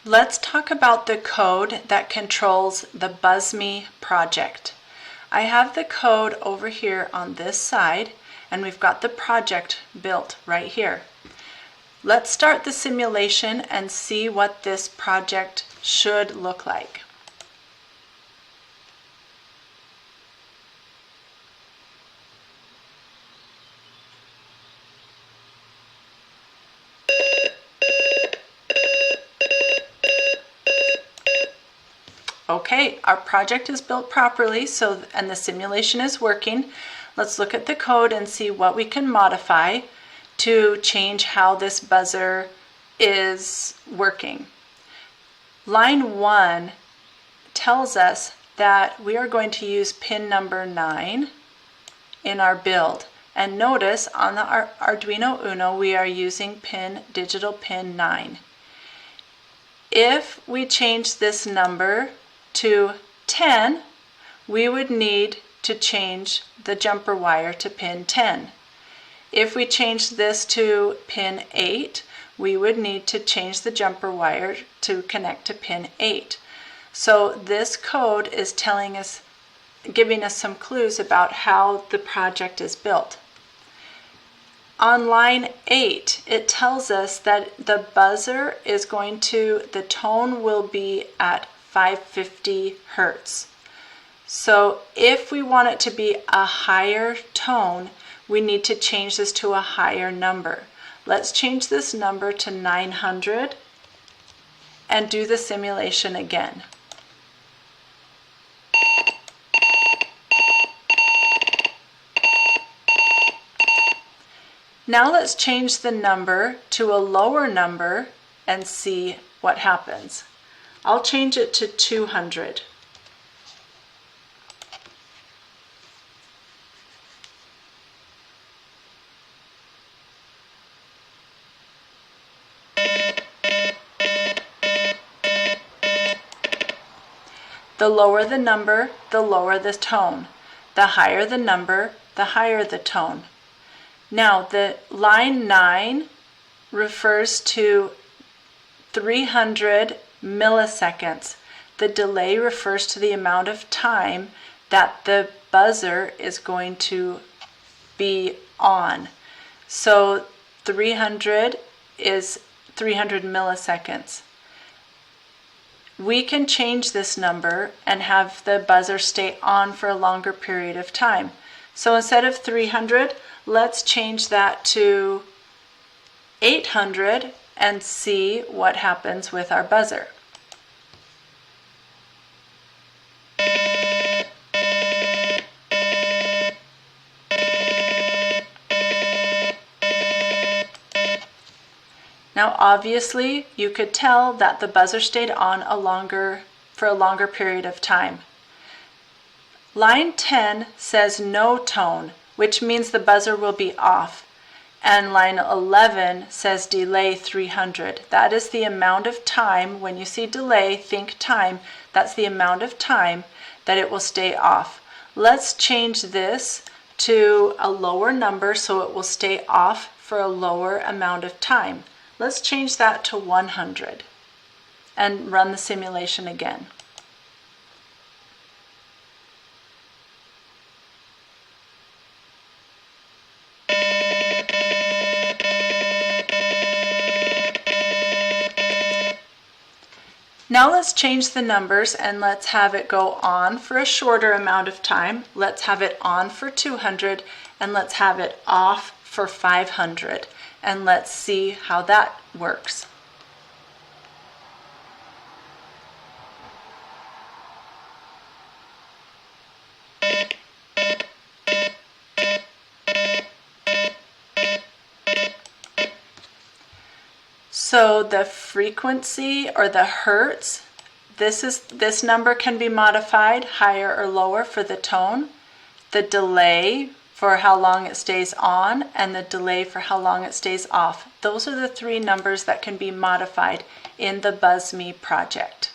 Let's talk about the code that controls the BuzzMe project. I have the code over here on this side, and we've got the project built right here. Let's start the simulation and see what this project should look like. Okay, our project is built properly, and the simulation is working. Let's look at the code and see what we can modify to change how this buzzer is working. Line 1 tells us that we are going to use pin number 9 in our build. And notice on the Arduino Uno we are using digital pin 9. If we change this number to 10, we would need to change the jumper wire to pin 10. If we change this to pin 8, we would need to change the jumper wire to connect to pin 8. So this code is giving us some clues about how the project is built. On line 8, it tells us that the buzzer is the tone will be at 550 Hertz. So if we want it to be a higher tone, we need to change this to a higher number. Let's change this number to 900 and do the simulation again. Now let's change the number to a lower number and see what happens. I'll change it to 200. The lower the number, the lower the tone. The higher the number, the higher the tone. Now, the line 9 refers to 300 milliseconds. The delay refers to the amount of time that the buzzer is going to be on. So 300 is 300 milliseconds. We can change this number and have the buzzer stay on for a longer period of time. So instead of 300, let's change that to 800 and see what happens with our buzzer. Now obviously you could tell that the buzzer stayed on for a longer period of time. Line 10 says no tone, which means the buzzer will be off. And line 11 says delay 300. That is the amount of time, when you see delay, think time, that's the amount of time that it will stay off. Let's change this to a lower number so it will stay off for a lower amount of time. Let's change that to 100 and run the simulation again. Now let's change the numbers and let's have it go on for a shorter amount of time. Let's have it on for 200 and let's have it off for 500. And let's see how that works. So the frequency or the hertz, this number can be modified higher or lower for the tone. The delay for how long it stays on, and the delay for how long it stays off. Those are the three numbers that can be modified in the BuzzMe project.